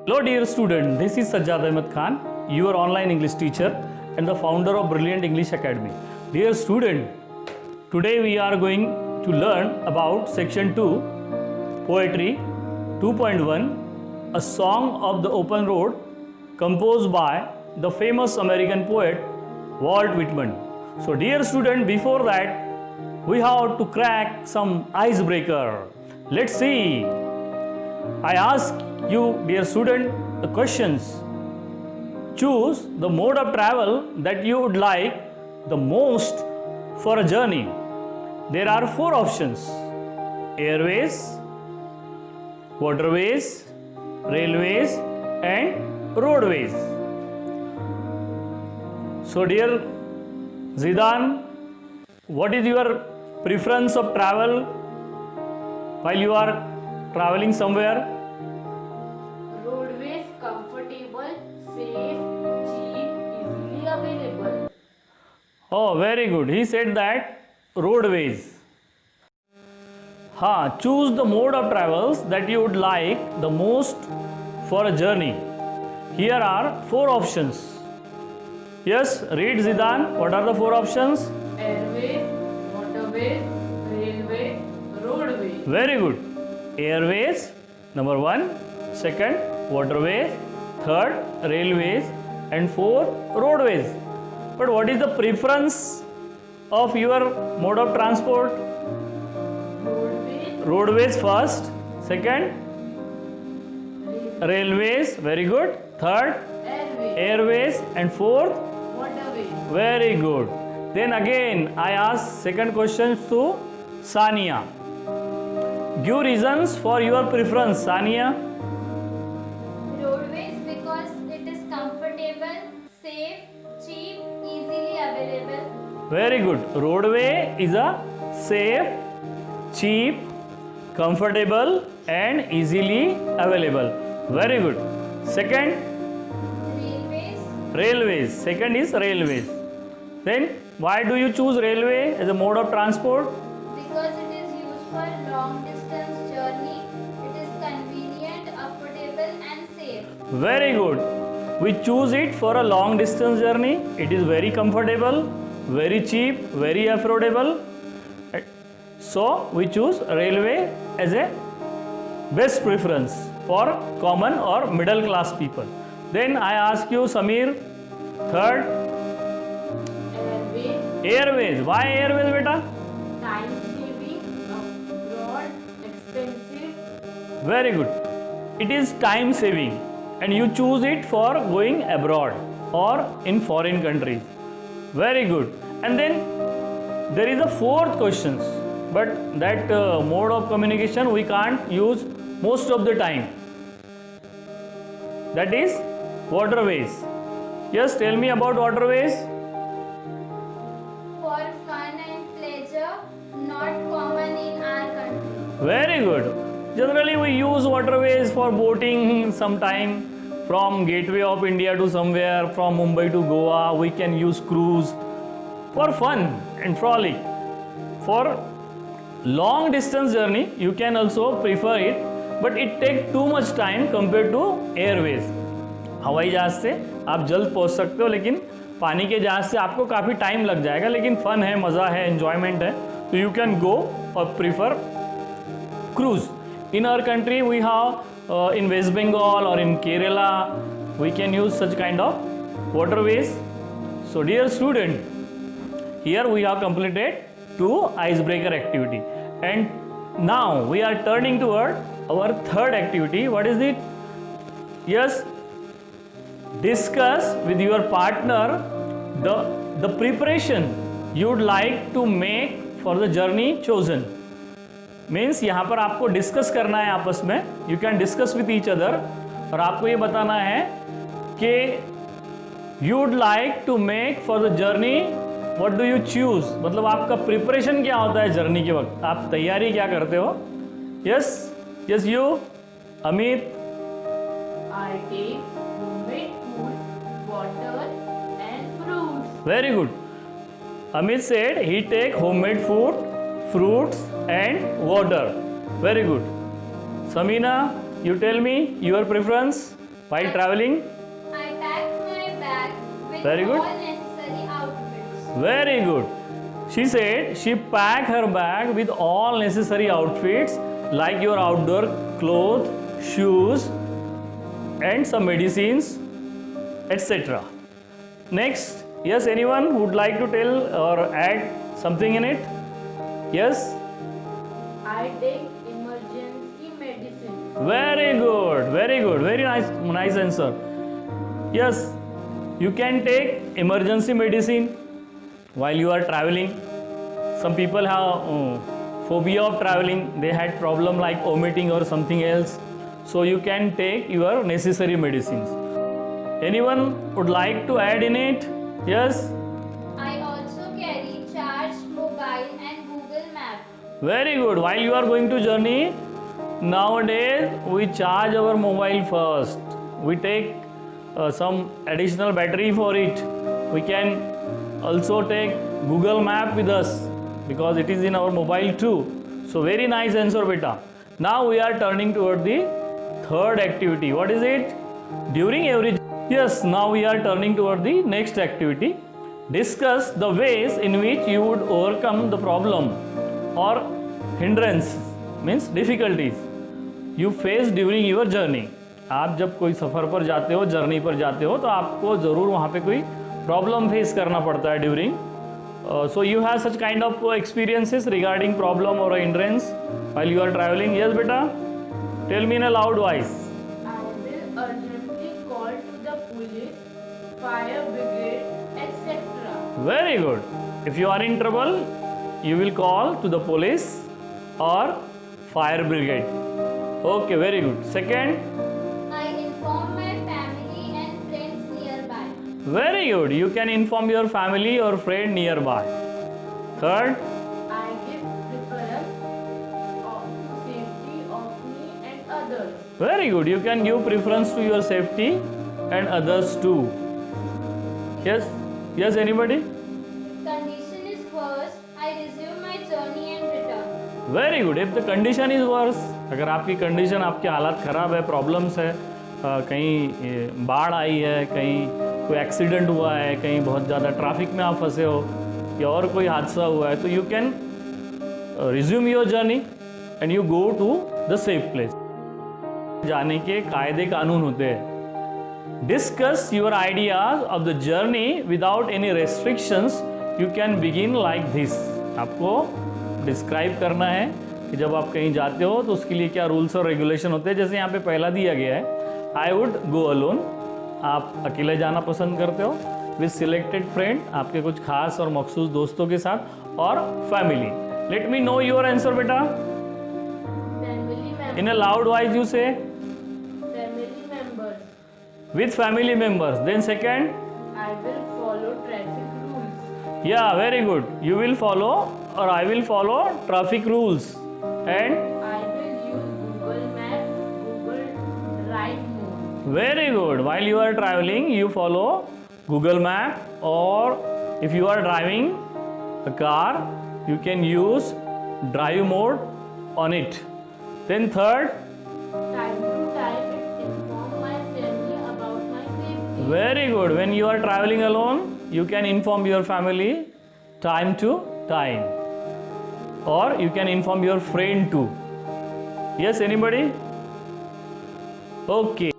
Hello dear student, this is Sajjad Ahmed Khan, your online English teacher and the founder of Brilliant English Academy. Dear student, today we are going to learn about section 2, Poetry 2.1, a song of the open road composed by the famous American poet Walt Whitman. So dear student, before that we have to crack some icebreaker. Let's see. I ask you, dear student, the questions. Choose the mode of travel that you would like the most for a journey. There are 4 options: airways, waterways, railways and roadways. So dear Zidane, what is your preference of travel while you are traveling somewhere? Roadways, comfortable, safe, cheap, easily available. Oh, very good. He said that roadways. Choose the mode of travels that you would like the most for a journey. Here are 4 options. Yes, read Zidane. What are the 4 options? Airways, waterways, railways, roadways. Very good. Airways, number 1. Second, waterways. Third, railways. And 4, roadways. But what is the preference of your mode of transport? Roadways, Roadways first. Second, railways. Very good. Third, airways, airways. And fourth, waterways. very good. Then again, I ask second question to Sania. Give reasons for your preference, Sania. Roadways because it is comfortable, safe, cheap, easily available. Very good. Roadway is a safe, cheap, comfortable and easily available. Very good. Second, Railways railways. Second is railways. Then why do you choose railway as a mode of transport? because it is used for long distance journey. It is convenient, affordable and safe. Very good. We choose it for a long distance journey. It is very comfortable, very cheap, very affordable. So we choose railway as a best preference for common or middle class people. Then I ask you, Samir, third, Airways, airways. Why airways, beta? time saving, abroad, expensive. Very good. It is time saving and you choose it for going abroad or in foreign countries. Very good. And then there is a 4th question, but that mode of communication we can't use most of the time. That is waterways. Yes, tell me about waterways. For fun and pleasure, not common in our country. Very good. Generally we use waterways for boating sometime from Gateway of India to somewhere, from Mumbai to Goa. We can use cruise for fun and frolic. For long distance journey you can also prefer it, but it takes too much time compared to airways. हवाई जहाज से आप जल्द पहुंच सकते हो, लेकिन पानी के जहाज से आपको काफ़ी टाइम लग जाएगा, लेकिन फन है, मज़ा है, एन्जॉयमेंट है, तो यू कैन गो और prefer cruise. In our country we have in West Bengal or in Kerala we can use such kind of waterways. So dear student, here we have completed 2 icebreaker activity and now we are turning toward our 3rd activity. What is it? Yes, discuss with your partner the preparation you would like to make for the journey chosen. Means यहाँ पर आपको discuss करना है आपस में. You can discuss with each other और आपको ये बताना है कि you would like to make for the journey what do you choose. मतलब आपका प्रिपरेशन क्या होता है जर्नी के वक्त, आप तैयारी क्या करते हो. Yes yes you Amit. I take homemade food, water and fruits. Very good. Amit said he take homemade food, fruits and water. Very good. Samina, you tell me your preference. while traveling? I pack my bag with Very good. all necessary outfits. Very good. She said she packed her bag with all necessary outfits like your outdoor clothes, shoes, and some medicines, etc. Next, yes, anyone would like to tell or add something in it? Yes? I take emergency medicine. Very good, very good, very nice answer. Yes, you can take emergency medicine while you are traveling. Some people have phobia of traveling, they had problem like vomiting or something else. So you can take your necessary medicines. Anyone would like to add in it? Yes? I also carry charged mobile and Google Map. Very good. While you are going to journey, nowadays we charge our mobile first. We take some additional battery for it. We can also take Google Map with us because it is in our mobile too. So very nice answer, beta. Now we are turning toward the third activity. What is it? During every... Yes, now we are turning toward the next activity. Discuss the ways in which you would overcome the problem or hindrance, means difficulties you face during your journey. आप जब कोई सफ़र पर जाते हो, journey पर जाते हो, तो आपको ज़रूर वहाँ पे कोई प्रॉब्लम फेस करना पड़ता है during. So you have such kind of experiences regarding problem or hindrance while you are traveling. Yes, beta? Tell me in a loud voice. I will urgently call to the police, fire brigade, etc. Very good. If you are in trouble, you will call to the police or fire brigade. Okay, very good. Second, I inform my family and friends nearby. very good. You can inform your family or friend nearby. Third, I give preference to safety of me and others. very good. You can give preference to your safety and others too. Yes? Yes, anybody? Condition is worse. I resume my journey and return. Very good. If the condition is worse, अगर आपकी condition, आपकी हालत ख़राब है, problems है, कहीं बाढ़ आई है, कहीं कोई एक्सीडेंट हुआ है, कहीं बहुत ज़्यादा ट्रैफिक में आप फंसे हो या और कोई हादसा हुआ है, तो you can resume your journey and you go to the safe place. जाने के कायदे कानून होते हैं. Discuss your ideas of the journey without any restrictions. You can begin like this. आपको डिस्क्राइब करना है कि जब आप कहीं जाते हो तो उसके लिए क्या रूल्स और रेगुलेशन होते हैं. जैसे यहाँ पे पहला दिया गया है, आई वुड गो अलोन. आप अकेले जाना पसंद करते हो. विद सिलेक्टेड फ्रेंड, आपके कुछ खास और मखसूस दोस्तों के साथ, और family. Let me know your answer बेटा. Family members. In a loud voice you say. Family members. With family members. Then second, I will follow traffic rules. yeah, very good. You will follow or I will follow traffic rules. And I will use Google Map, Google Ride mode. very good. While you are traveling, you follow Google Map, or if you are driving a car, you can use drive mode on it. Then third, Time to time, it inform my family about my safety. very good. When you are traveling alone, you can inform your family time to time, or you can inform your friend too. Yes, anybody? Okay.